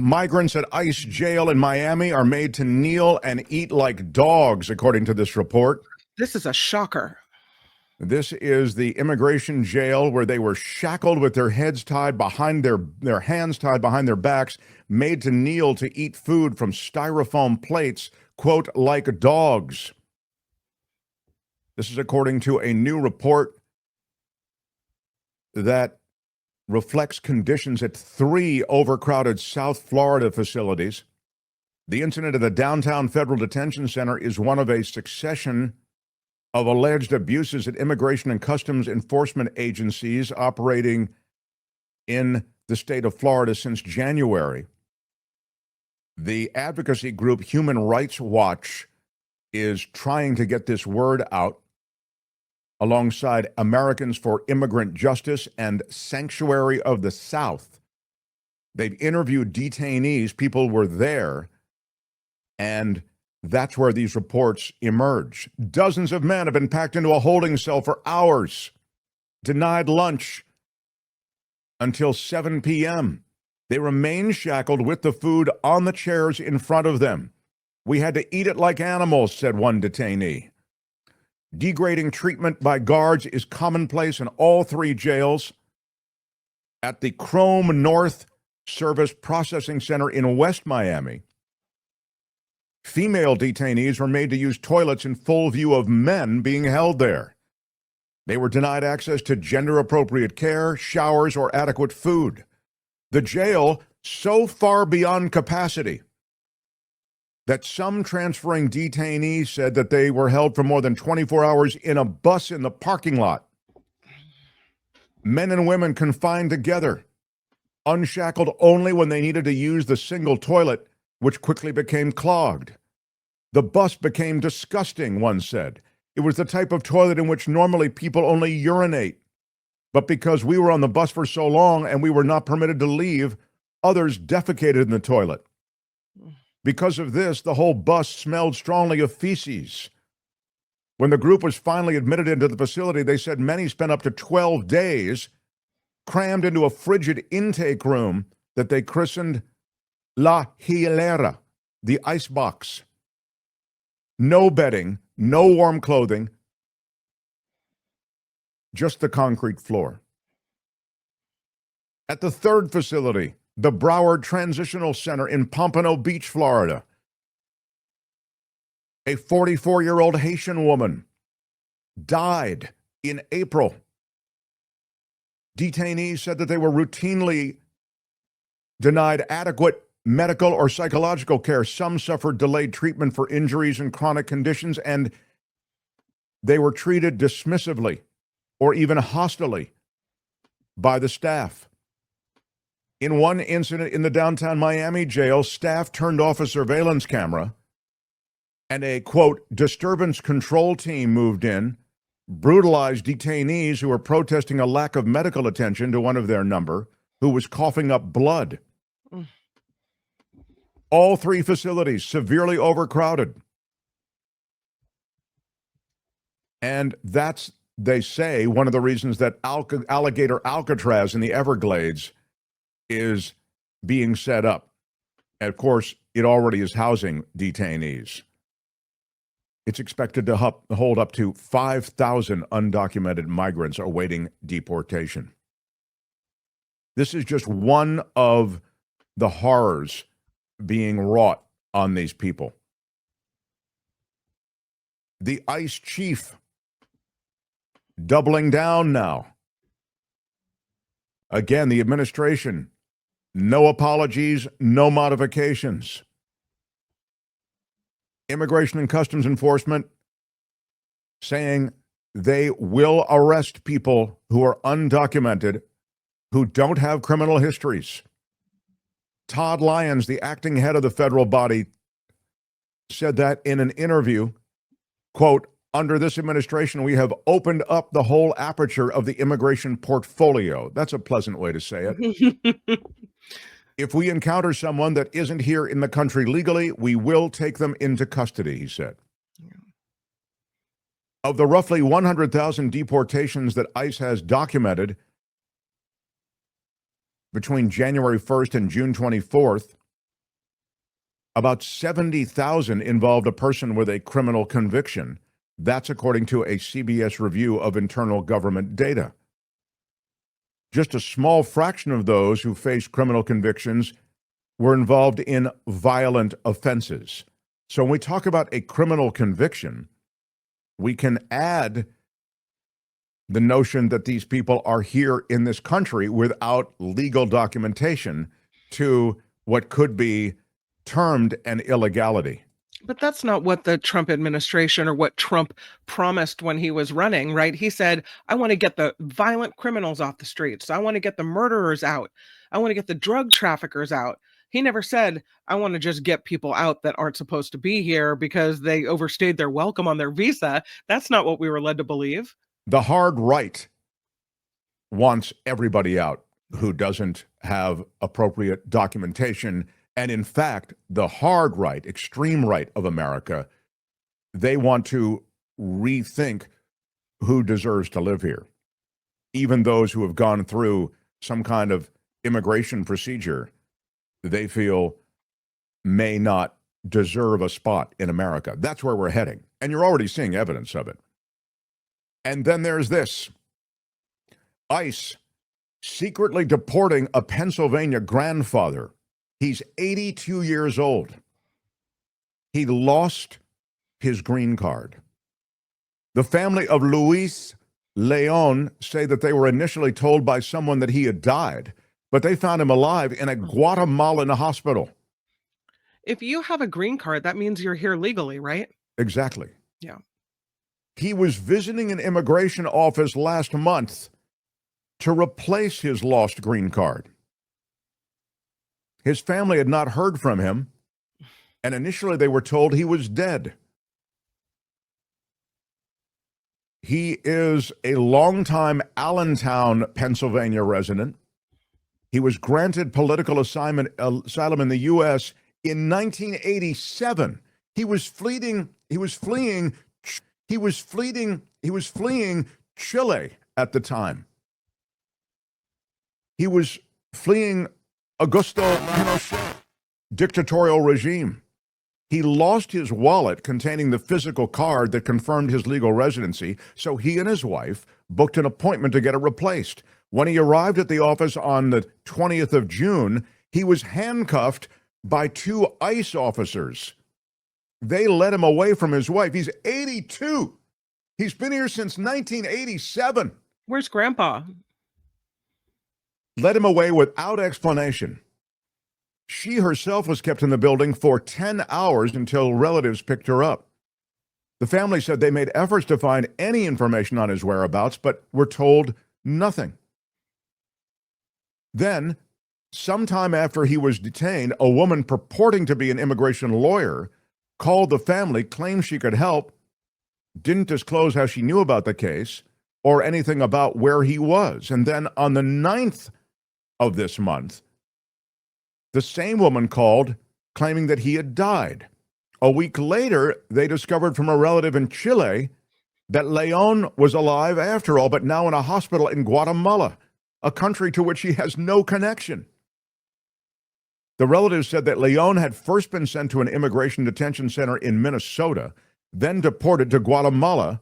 Migrants at ICE jail in Miami are made to kneel and eat like dogs, according to this report. This is a shocker. This is the immigration jail where they were shackled with their heads tied behind their hands tied behind their backs, made to kneel to eat food from styrofoam plates, quote, like dogs. This is according to a new report that reflects conditions at 3 overcrowded South Florida facilities. The incident at the downtown Federal Detention Center is one of a succession of alleged abuses at immigration and customs enforcement agencies operating in the state of Florida since January. The advocacy group Human Rights Watch is trying to get this word out alongside Americans for Immigrant Justice and Sanctuary of the South. They've interviewed detainees, people were there, and that's where these reports emerge. Dozens of men have been packed into a holding cell for hours, denied lunch until 7 p.m. They remain shackled with the food on the chairs in front of them. We had to eat it like animals, said one detainee. Degrading treatment by guards is commonplace in all 3 jails. At the Chrome North Service Processing Center in West Miami, female detainees were made to use toilets in full view of men being held there. They were denied access to gender-appropriate care, showers, or adequate food. The jail so far beyond capacity that some transferring detainees said that they were held for more than 24 hours in a bus in the parking lot. Men and women confined together, unshackled only when they needed to use the single toilet, which quickly became clogged. The bus became disgusting, one said. It was the type of toilet in which normally people only urinate. But because we were on the bus for so long and we were not permitted to leave, others defecated in the toilet. Because of this, the whole bus smelled strongly of feces. When the group was finally admitted into the facility, they said many spent up to 12 days crammed into a frigid intake room that they christened La Hilera, the icebox. No bedding, no warm clothing, just the concrete floor. At the 3rd facility, the Broward Transitional Center in Pompano Beach, Florida, a 44-year-old Haitian woman died in April. Detainees said that they were routinely denied adequate medical or psychological care. Some suffered delayed treatment for injuries and chronic conditions, and they were treated dismissively or even hostilely by the staff. In one incident in the downtown Miami jail, staff turned off a surveillance camera and a, quote, disturbance control team moved in, brutalized detainees who were protesting a lack of medical attention to one of their number who was coughing up blood. All 3 facilities severely overcrowded. And that's, they say, one of the reasons that Alligator Alcatraz in the Everglades is being set up. And of course, it already is housing detainees. It's expected to hold up to 5,000 undocumented migrants awaiting deportation. This is just one of the horrors being wrought on these people. The ICE chief doubling down now. Again, the administration, no apologies, no modifications. Immigration and Customs Enforcement saying they will arrest people who are undocumented, who don't have criminal histories. Todd Lyons, the acting head of the federal body, said that in an interview, quote, under this administration, we have opened up the whole aperture of the immigration portfolio. That's a pleasant way to say it. If we encounter someone that isn't here in the country legally, we will take them into custody, he said. Yeah. Of the roughly 100,000 deportations that ICE has documented between January 1st and June 24th, About 70,000 involved a person with a criminal conviction. That's according to a CBS review of internal government data. Just a small fraction of those who faced criminal convictions were involved in violent offenses. So when we talk about a criminal conviction, we can add the notion that these people are here in this country without legal documentation to what could be termed an illegality. But that's not what the Trump administration or what Trump promised when he was running, right? He said, I want to get the violent criminals off the streets. I want to get the murderers out. I want to get the drug traffickers out. He never said, I want to just get people out that aren't supposed to be here because they overstayed their welcome on their visa. That's not what we were led to believe. The hard right wants everybody out who doesn't have appropriate documentation. And in fact, the hard right, extreme right of America, they want to rethink who deserves to live here. Even those who have gone through some kind of immigration procedure, they feel may not deserve a spot in America. That's where we're heading. And you're already seeing evidence of it. And then there's this. ICE secretly deporting a Pennsylvania grandfather. He's 82 years old. He lost his green card. The family of Luis Leon say that they were initially told by someone that he had died, but they found him alive in a Guatemalan hospital. If you have a green card, that means you're here legally, right? Exactly. Yeah. He was visiting an immigration office last month to replace his lost green card. His family had not heard from him, and initially they were told he was dead. He is a longtime Allentown, Pennsylvania resident. He was granted political asylum in the U.S. in 1987. He was fleeing Chile at the time. He was fleeing Augusto Pinochet dictatorial regime. He lost his wallet containing the physical card that confirmed his legal residency, so he and his wife booked an appointment to get it replaced. When he arrived at the office on the 20th of June, he was handcuffed by two ICE officers. They led him away from his wife. He's 82. He's been here since 1987. Where's Grandpa? Led him away without explanation. She herself was kept in the building for 10 hours until relatives picked her up. The family said they made efforts to find any information on his whereabouts, but were told nothing. Then, sometime after he was detained, a woman purporting to be an immigration lawyer called the family, claimed she could help, didn't disclose how she knew about the case or anything about where he was. And then on the 9th of this month, the same woman called, claiming that he had died. A week later, they discovered from a relative in Chile that Leon was alive after all, but now in a hospital in Guatemala, a country to which he has no connection. The relative said that Leon had first been sent to an immigration detention center in Minnesota, then deported to Guatemala,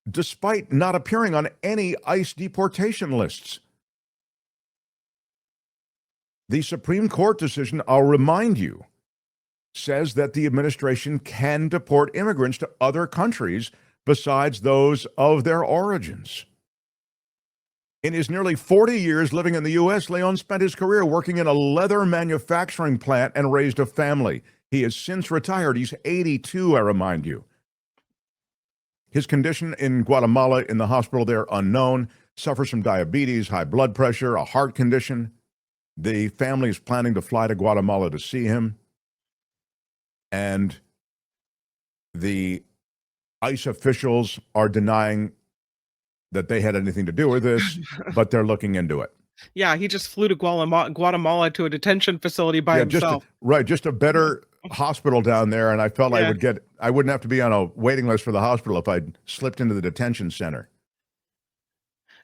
despite not appearing on any ICE deportation lists. The Supreme Court decision, I'll remind you, says that the administration can deport immigrants to other countries besides those of their origins. In his nearly 40 years living in the U.S., Leon spent his career working in a leather manufacturing plant and raised a family. He has since retired. He's 82, I remind you. His condition in Guatemala in the hospital there, unknown, suffers from diabetes, high blood pressure, a heart condition. The family is planning to fly to Guatemala to see him. And the ICE officials are denying that they had anything to do with this, but they're looking into it. Yeah, he just flew to Guatemala to a detention facility by himself. Just a better hospital down there, and I felt I wouldn't have to be on a waiting list for the hospital if I'd slipped into the detention center.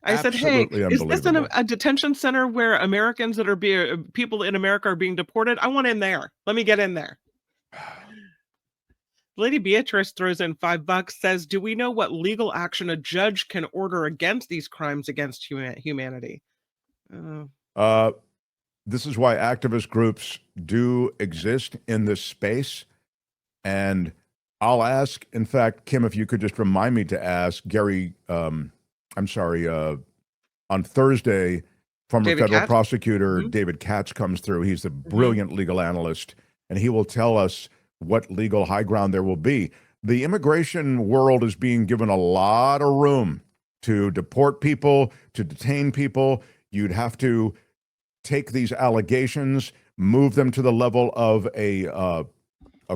I said, hey, is this a detention center where Americans that are people in America are being deported? I want in there. Let me get in there. Lady Beatrice throws in $5, says, do we know what legal action a judge can order against these crimes against humanity? This is why activist groups do exist in this space. And I'll ask, in fact, Kim, if you could just remind me to ask Gary, on Thursday, former David federal Katz? prosecutor David Katz comes through. He's a brilliant legal analyst, and he will tell us what legal high ground there will be. The immigration world is being given a lot of room to deport people, to detain people. You'd have to take these allegations, move them to the level of a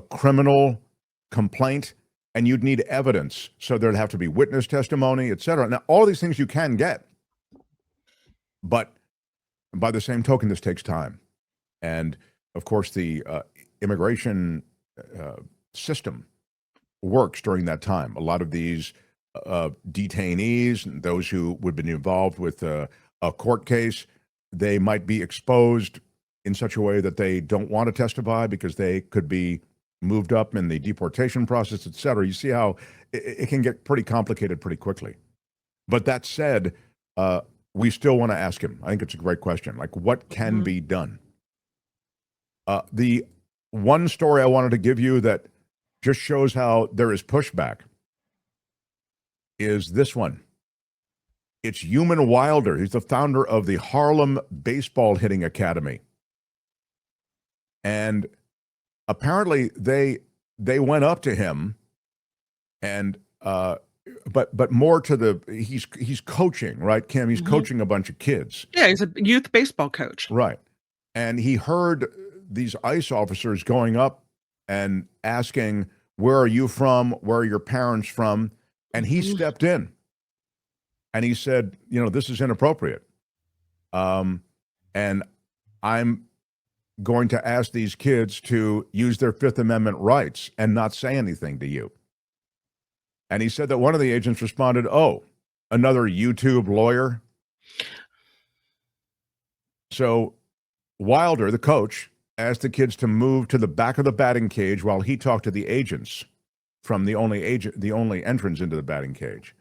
criminal complaint, and you'd need evidence. So there'd have to be witness testimony, et cetera. Now, all these things you can get, but by the same token, this takes time. And of course, the immigration system works during that time. A lot of these detainees and those who would have been involved with a court case, they might be exposed in such a way that they don't want to testify because they could be moved up in the deportation process, et cetera. You see how it can get pretty complicated pretty quickly. But that said, we still want to ask him. I think it's a great question. Like, what can be done? The one story I wanted to give you that just shows how there is pushback is this one. It's Human Wilder. He's the founder of the Harlem Baseball Hitting Academy. And apparently they went up to him and but more to the he's coaching, right, Kim? He's coaching a bunch of kids. Yeah, he's a youth baseball coach. Right. And he heard these ICE officers going up and asking, where are you from? Where are your parents from? And he stepped in and he said, you know, this is inappropriate. And I'm going to ask these kids to use their Fifth Amendment rights and not say anything to you. And he said that one of the agents responded, oh, another YouTube lawyer. So Wilder, the coach, asked the kids to move to the back of the batting cage while he talked to the agents from the only entrance into the batting cage.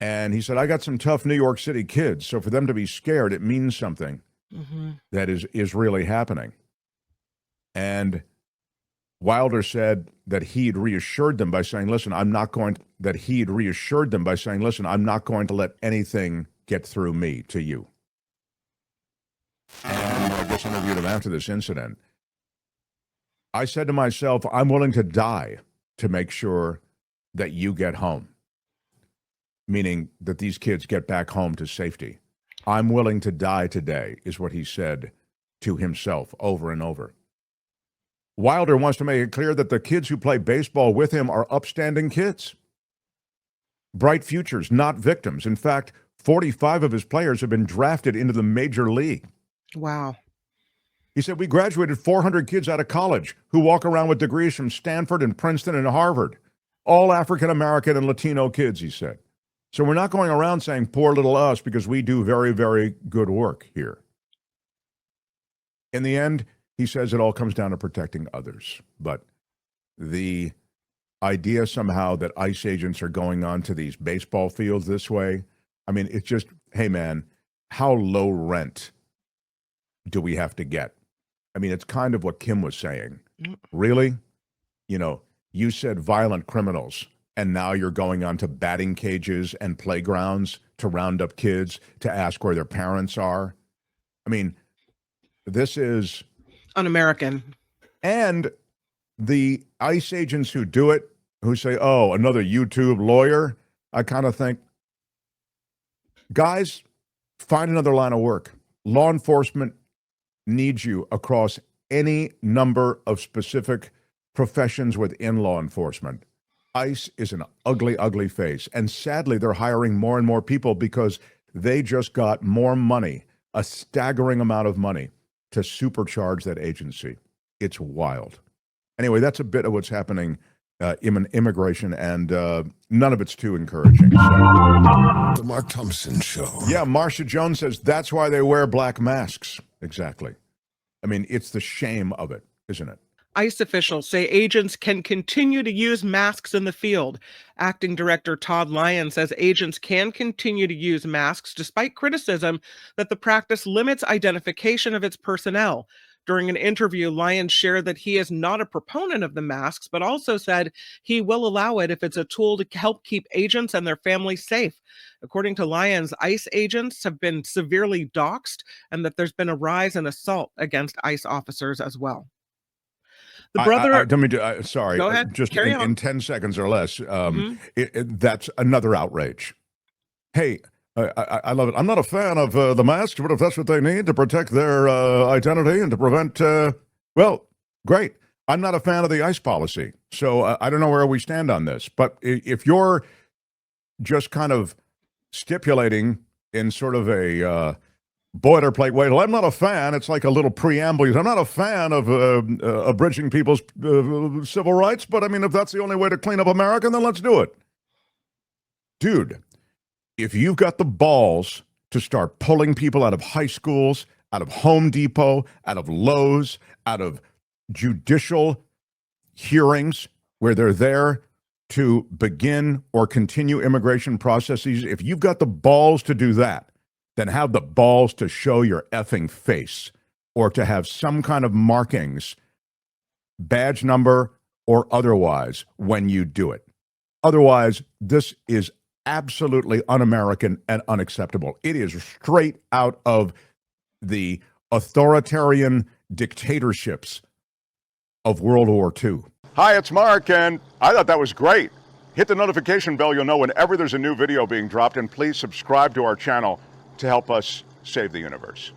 And he said, I got some tough New York City kids, so for them to be scared, it means something that is really happening. And Wilder said that he'd reassured them by saying, listen, I'm not going to let anything get through me to you. And I just interviewed him after this incident. I said to myself, I'm willing to die to make sure that you get home, meaning that these kids get back home to safety. I'm willing to die today, is what he said to himself over and over. Wilder wants to make it clear that the kids who play baseball with him are upstanding kids. Bright futures, not victims. In fact, 45 of his players have been drafted into the major league. Wow. He said, we graduated 400 kids out of college who walk around with degrees from Stanford and Princeton and Harvard. All African-American and Latino kids, he said. So we're not going around saying, poor little us, because we do very, very good work here. In the end, he says it all comes down to protecting others. But the idea somehow that ICE agents are going on to these baseball fields this way, I mean, it's just, hey, man, how low rent do we have to get? I mean, it's kind of what Kim was saying. Really? You know, you said violent criminals, and now you're going on to batting cages and playgrounds to round up kids to ask where their parents are. I mean, this is un-American. And the ICE agents who do it, who say, oh, another YouTube lawyer, I kind of think, guys, find another line of work. Law enforcement needs you across any number of specific professions within law enforcement. ICE is an ugly, ugly face. And sadly, they're hiring more and more people because they just got more money, a staggering amount of money, to supercharge that agency. It's wild. Anyway, that's a bit of what's happening in immigration, and none of it's too encouraging. So. The Mark Thompson Show. Yeah, Marcia Jones says that's why they wear black masks. Exactly. I mean, it's the shame of it, isn't it? ICE officials say agents can continue to use masks in the field. Acting Director Todd Lyon says agents can continue to use masks despite criticism that the practice limits identification of its personnel. During an interview, Lyon shared that he is not a proponent of the masks, but also said he will allow it if it's a tool to help keep agents and their families safe. According to Lyons, ICE agents have been severely doxxed and that there's been a rise in assault against ICE officers as well. The brother. Sorry, Go ahead. just Carry on. in 10 seconds or less, Mhm. that's another outrage. Hey, I love it. I'm not a fan of the masks, but if that's what they need to protect their identity and to prevent, well, great. I'm not a fan of the ICE policy, so I don't know where we stand on this. But if you're just kind of stipulating in sort of a boilerplate way, well, I'm not a fan. It's like a little preamble. I'm not a fan of abridging people's civil rights, but I mean, if that's the only way to clean up America, then let's do it. Dude, if you've got the balls to start pulling people out of high schools, out of Home Depot, out of Lowe's, out of judicial hearings where they're there to begin or continue immigration processes, if you've got the balls to do that, then have the balls to show your effing face or to have some kind of markings, badge number or otherwise, when you do it. Otherwise, this is absolutely un-American and unacceptable. It is straight out of the authoritarian dictatorships of World War II. Hi, it's Mark, and I thought that was great. Hit the notification bell. You'll know whenever there's a new video being dropped, and please subscribe to our channel to help us save the universe.